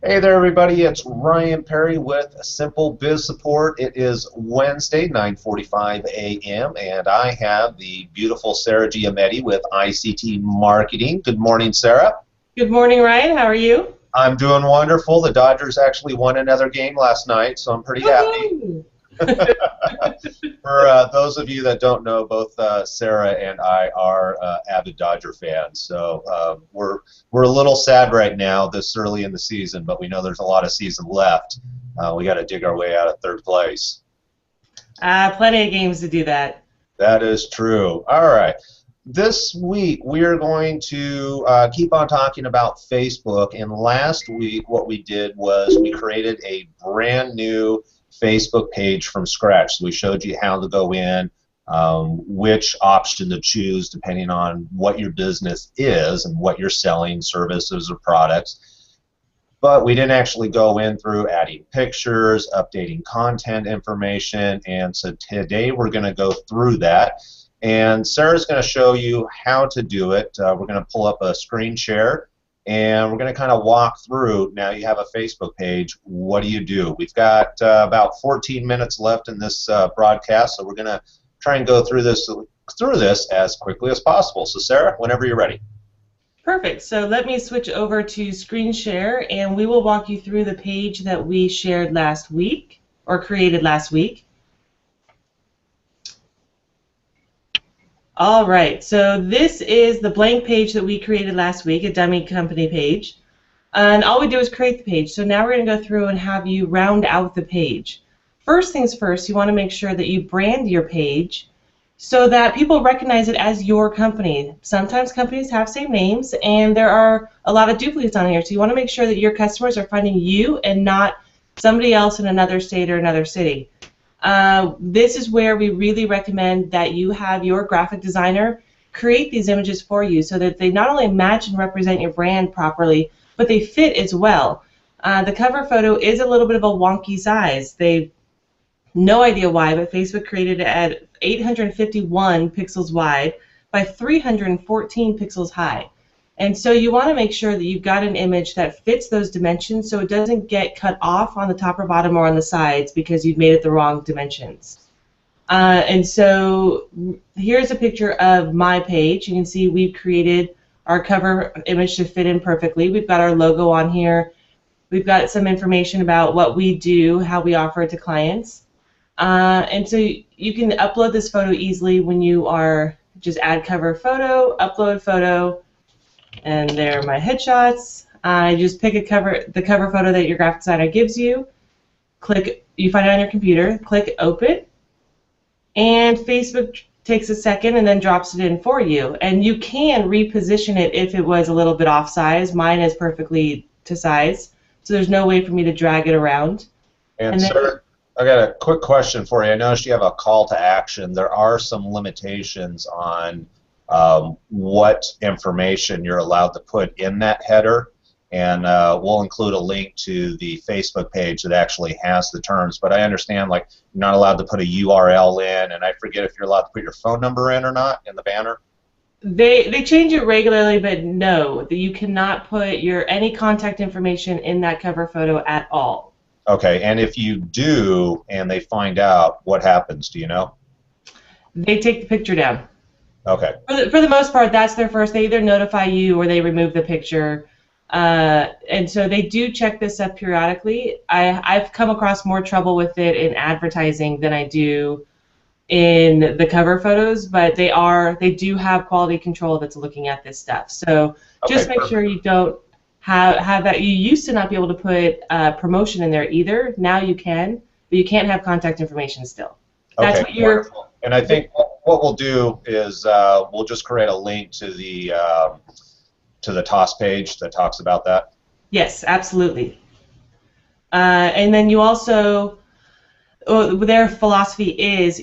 Hey there, everybody. It's Ryan Perry with Simple Biz Support. It is Wednesday, 9:45 a.m., and I have the beautiful Sarah Giometti with ICT Marketing. Good morning, Sarah. Good morning, Ryan. How are you? I'm doing wonderful. The Dodgers actually won another game last night, so I'm pretty happy. Woohoo! For those of you that don't know, both Sarah and I are avid Dodger fans, so we're a little sad right now this early in the season, but we know there's a lot of season left. We got to dig our way out of third place. Plenty of games to do that. That is true. All right. This week we are going to keep on talking about Facebook, and last week what we did was we created a brand new Facebook page from scratch. So we showed you how to go in, which option to choose depending on what your business is and what you're selling, services or products. But we didn't actually go in through adding pictures, updating content information, and so today we're going to go through that. And Sarah's going to show you how to do it. We're going to pull up a screen share, and we're going to kind of walk through. Now you have a Facebook page. What do? We've got about 14 minutes left in this broadcast, so we're going to try and go through this as quickly as possible. So Sarah, whenever you're ready. Perfect. So let me switch over to screen share, and we will walk you through the page that we shared last week, or created last week. All right, so this is the blank page that we created last week, a dummy company page. And all we do is create the page. So now we're going to go through and have you round out the page. First things first, you want to make sure that you brand your page so that people recognize it as your company. Sometimes companies have same names, and there are a lot of duplicates on here. So you want to make sure that your customers are finding you and not somebody else in another state or another city. This is where we really recommend that you have your graphic designer create these images for you so that they not only match and represent your brand properly, but they fit as well. The cover photo is a little bit of a wonky size. They no idea why, but Facebook created it at 851 pixels wide by 314 pixels high. And so you want to make sure that you've got an image that fits those dimensions so it doesn't get cut off on the top or bottom or on the sides because you've made it the wrong dimensions. And so here's a picture of my page. You can see we've created our cover image to fit in perfectly. We've got our logo on here. We've got some information about what we do, how we offer it to clients. And so you can upload this photo easily when you are just add cover photo, upload photo, and there are my headshots. Just pick the cover photo that your graphic designer gives you. You find it on your computer, click open, and Facebook takes a second and then drops it in for you. And you can reposition it if it was a little bit off size. Mine is perfectly to size, so there's no way for me to drag it around. And sir, I got a quick question for you. I noticed you have a call to action. There are some limitations on what information you're allowed to put in that header, and we'll include a link to the Facebook page that actually has the terms. But I understand, like, you're not allowed to put a URL in, and I forget if you're allowed to put your phone number in or not in the banner. They change it regularly, but no, you cannot put any contact information in that cover photo at all. Okay, and if you do, and they find out, what happens? Do you know? They take the picture down. Okay. For the most part, that's their first. They either notify you or they remove the picture. And so they do check this up periodically. I've come across more trouble with it in advertising than I do in the cover photos, but they do have quality control that's looking at this stuff. So just make sure you don't have that. You used to not be able to put promotion in there either. Now you can, but you can't have contact information still. That's what you're. Wonderful. And I think what we'll do is we'll just create a link to the TOS page that talks about that. Yes, absolutely. And then you also, their philosophy is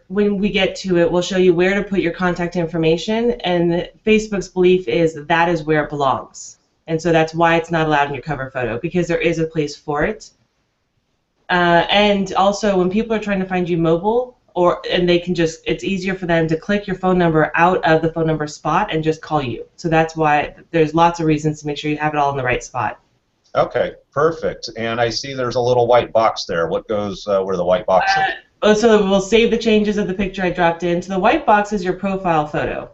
when we get to it, we'll show you where to put your contact information, and Facebook's belief is that is where it belongs. And so that's why it's not allowed in your cover photo, because there is a place for it. And also, when people are trying to find you mobile, it's easier for them to click your phone number out of the phone number spot and just call you. So that's why there's lots of reasons to make sure you have it all in the right spot. Okay, perfect. And I see there's a little white box there. What goes where the white box is? So we'll save the changes of the picture I dropped in. So the white box is your profile photo.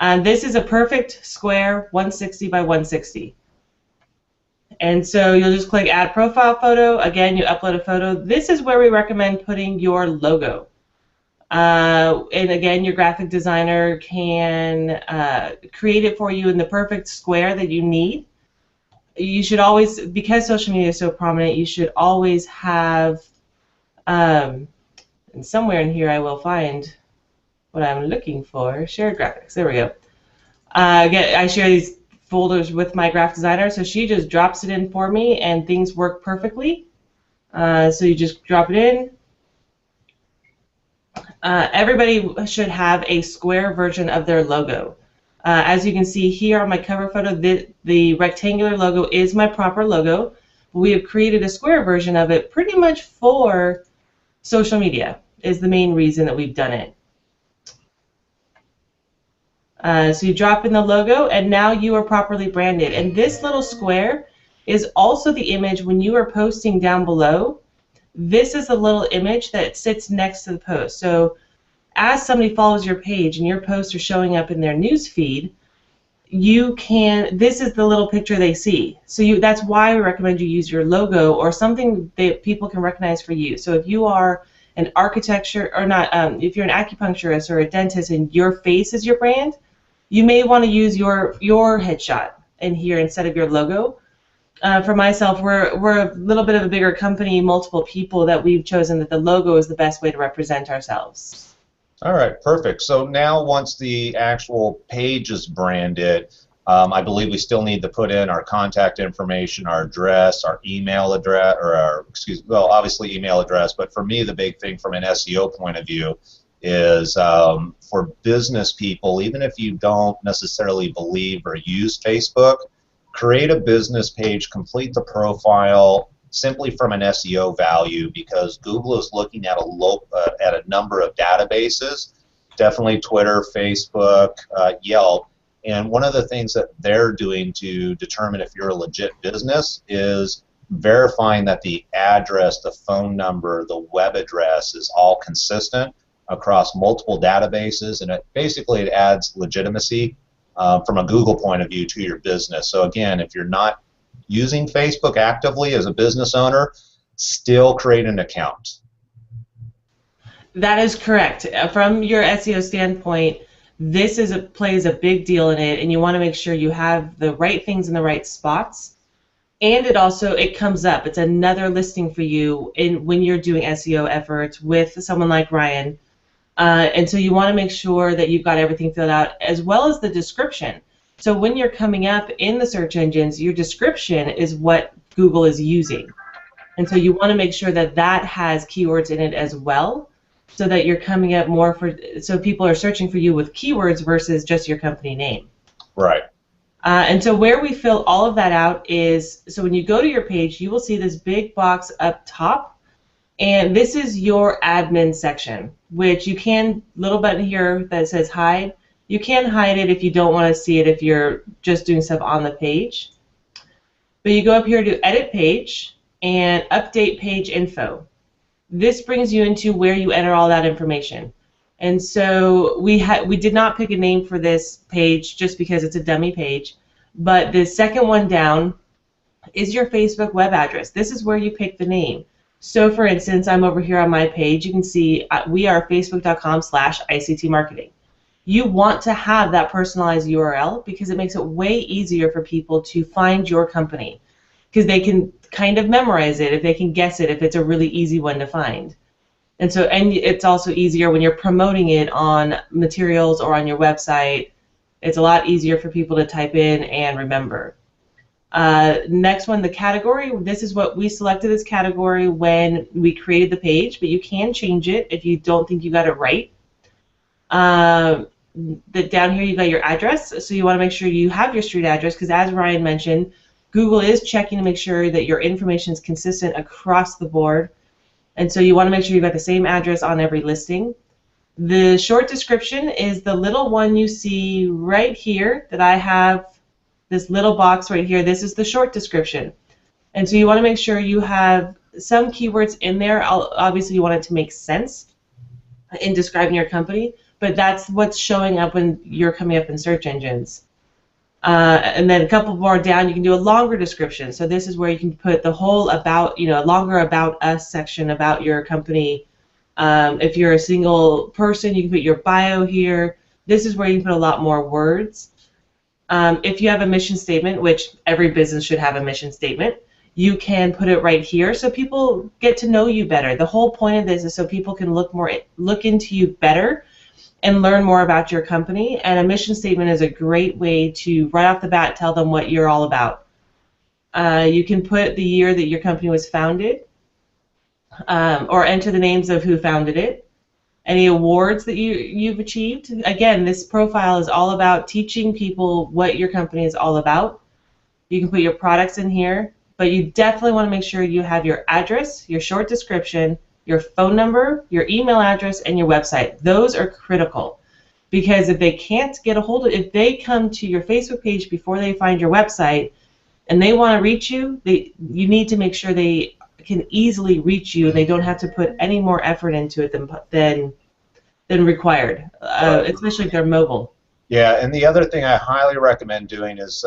And this is a perfect square 160 by 160. And so you'll just click Add Profile Photo. Again, you upload a photo. This is where we recommend putting your logo. And again, your graphic designer can create it for you in the perfect square that you need. You should always, because social media is so prominent, you should always have, and somewhere in here I will find what I'm looking for, shared graphics. There we go. Again, I share these folders with my graphic designer, so she just drops it in for me, and things work perfectly. So you just drop it in. Everybody should have a square version of their logo. As you can see here on my cover photo, the rectangular logo is my proper logo. We have created a square version of it pretty much for social media, is the main reason that we've done it. So you drop in the logo, and now you are properly branded. And this little square is also the image when you are posting down below. This is the little image that sits next to the post. So as somebody follows your page and your posts are showing up in their news feed, this is the little picture they see. So that's why we recommend you use your logo or something that people can recognize for you. So if you are an architecture, or not, if you're an acupuncturist or a dentist and your face is your brand, you may want to use your headshot in here instead of your logo. For myself, we're a little bit of a bigger company, multiple people, that we've chosen that the logo is the best way to represent ourselves. All right, perfect. So now once the actual page is branded, I believe we still need to put in our contact information, our address, our email address, or well, obviously email address, but for me the big thing from an SEO point of view is for business people, even if you don't necessarily believe or use Facebook, create a business page, complete the profile simply from an SEO value, because Google is looking at a number of databases, definitely Twitter, Facebook, Yelp, and one of the things that they're doing to determine if you're a legit business is verifying that the address, the phone number, the web address is all consistent across multiple databases, and it adds legitimacy from a Google point of view to your business. So again, if you're not using Facebook actively as a business owner, still create an account. That is correct. From your SEO standpoint, this plays a big deal in it, and you want to make sure you have the right things in the right spots. And it comes up. It's another listing for you when you're doing SEO efforts with someone like Ryan. And so you want to make sure that you've got everything filled out, as well as the description. So when you're coming up in the search engines, your description is what Google is using. And so you want to make sure that that has keywords in it as well, so that you're coming up more so people are searching for you with keywords versus just your company name. Right. And so where we fill all of that out is, so when you go to your page, you will see this big box up top. And this is your admin section, which you can, little button here that says hide. You can hide it if you don't want to see it if you're just doing stuff on the page. But you go up here to edit page and update page info. This brings you into where you enter all that information. And so we did not pick a name for this page just because it's a dummy page. But the second one down is your Facebook web address. This is where you pick the name. So for instance, I'm over here on my page. You can see we are facebook.com/ICT marketing. You want to have that personalized URL because it makes it way easier for people to find your company, because they can kind of memorize it if they can guess it if it's a really easy one to find. And it's also easier when you're promoting it on materials or on your website. It's a lot easier for people to type in and remember. Next one, the category. This is what we selected as category when we created the page, but you can change it if you don't think you got it right. Down here you got your address, so you want to make sure you have your street address, because as Ryan mentioned, Google is checking to make sure that your information is consistent across the board, and so you want to make sure you've got the same address on every listing. The short description is the little one you see right here that I have. This little box right here, this is the short description. And so you want to make sure you have some keywords in there. Obviously, you want it to make sense in describing your company, but that's what's showing up when you're coming up in search engines. And then a couple more down, you can do a longer description. So this is where you can put the whole about, a longer about us section about your company. If you're a single person, you can put your bio here. This is where you can put a lot more words. If you have a mission statement, which every business should have a mission statement, you can put it right here so people get to know you better. The whole point of this is so people can look into you better and learn more about your company. And a mission statement is a great way to right off the bat tell them what you're all about. You can put the year that your company was founded, or enter the names of who founded it, any awards that you've achieved. Again, this profile is all about teaching people what your company is all about. You can put your products in here, but you definitely want to make sure you have your address, your short description, your phone number, your email address, and your website. Those are critical, because if they can't get a hold of it, if they come to your Facebook page before they find your website and they want to reach you, you need to make sure they can easily reach you and they don't have to put any more effort into it than required, especially if they're mobile. Yeah, and the other thing I highly recommend doing is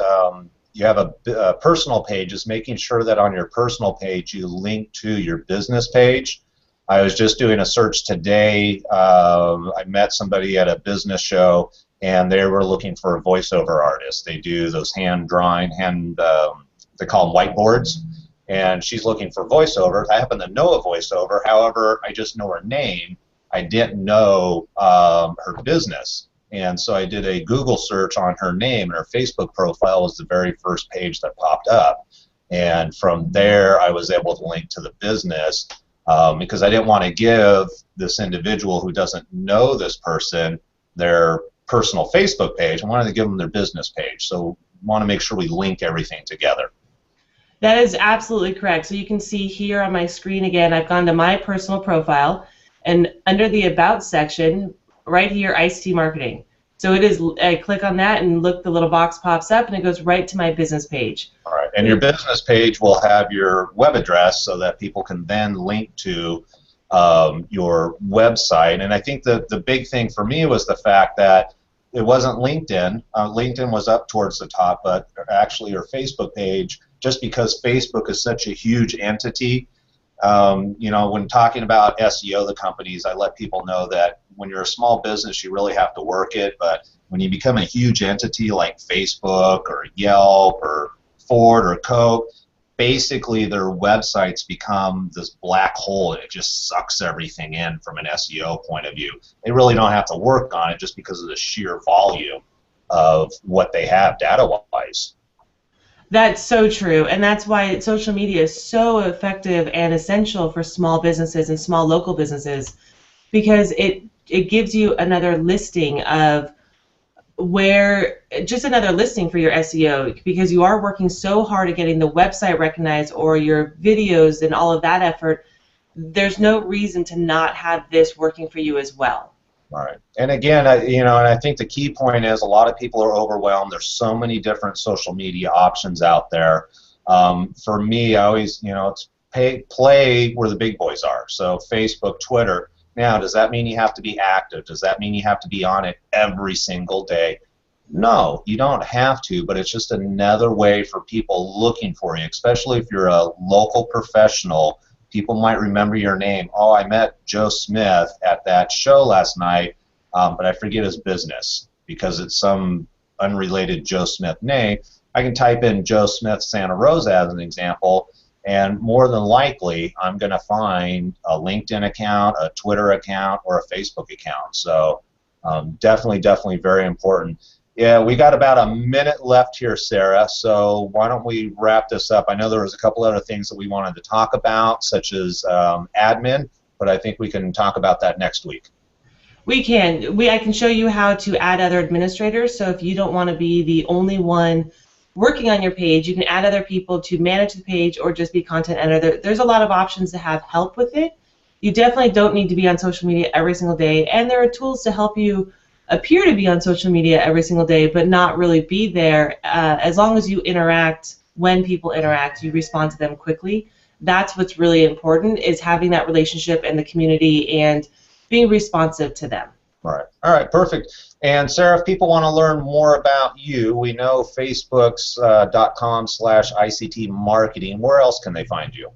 you have a personal page, is making sure that on your personal page you link to your business page. I was just doing a search today. I met somebody at a business show, and they were looking for a voiceover artist. They do those hand drawing, they call them whiteboards, and she's looking for voiceover. I happen to know a voiceover. However, I just know her name. I didn't know her business. And so I did a Google search on her name, and her Facebook profile was the very first page that popped up. And from there, I was able to link to the business. Because I didn't want to give this individual who doesn't know this person their personal Facebook page. I wanted to give them their business page. So we want to make sure we link everything together. That is absolutely correct. So you can see here on my screen again, I've gone to my personal profile, and under the About section, right here, ICT Marketing. So it is, I click on that and look, the little box pops up and it goes right to my business page. All right, and your business page will have your web address so that people can then link to your website. And I think the big thing for me was the fact that it wasn't LinkedIn. LinkedIn was up towards the top, but actually your Facebook page, just because Facebook is such a huge entity, when talking about SEO, the companies, I let people know that when you're a small business, you really have to work it. But when you become a huge entity like Facebook or Yelp or Ford or Coke, basically their websites become this black hole, and it just sucks everything in from an SEO point of view. They really don't have to work on it just because of the sheer volume of what they have data-wise. That's so true, and that's why social media is so effective and essential for small businesses and small local businesses, because it gives you another listing of just another listing for your SEO, because you are working so hard at getting the website recognized or your videos and all of that effort. There's no reason to not have this working for you as well. All right. And again, and I think the key point is a lot of people are overwhelmed. There's so many different social media options out there. For me, I always, it's play where the big boys are. So Facebook, Twitter. Now, does that mean you have to be active? Does that mean you have to be on it every single day? No, you don't have to, but it's just another way for people looking for you, especially if you're a local professional. People might remember your name. Oh, I met Joe Smith at that show last night, but I forget his business because it's some unrelated Joe Smith name. I can type in Joe Smith Santa Rosa as an example, and more than likely I'm going to find a LinkedIn account, a Twitter account, or a Facebook account. So definitely very important. Yeah, we got about a minute left here, Sarah, so why don't we wrap this up? I know there was a couple other things that we wanted to talk about, such as admin, but I think we can talk about that next week. We can. I can show you how to add other administrators, so if you don't want to be the only one working on your page, you can add other people to manage the page or just be content editor. There's a lot of options to have help with it. You definitely don't need to be on social media every single day, and there are tools to help you appear to be on social media every single day but not really be there, as long as you interact when people interact, you respond to them quickly. That's what's really important, is having that relationship in the community and being responsive to them. Right. All right, perfect. And Sarah, if people want to learn more about you, we know Facebook's .com/ICT marketing. Where else can they find you?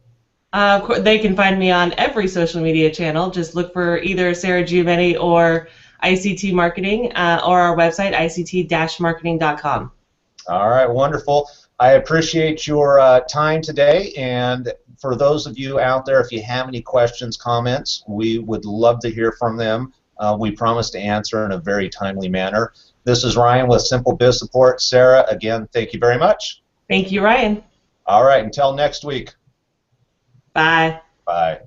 They can find me on every social media channel. Just look for either Sarah Giometti or ICT Marketing, or our website, ict-marketing.com. All right, wonderful. I appreciate your time today, and for those of you out there, if you have any questions, comments, we would love to hear from them. We promise to answer in a very timely manner. This is Ryan with Simple Biz Support. Sarah, again, thank you very much. Thank you, Ryan. All right, until next week. Bye. Bye.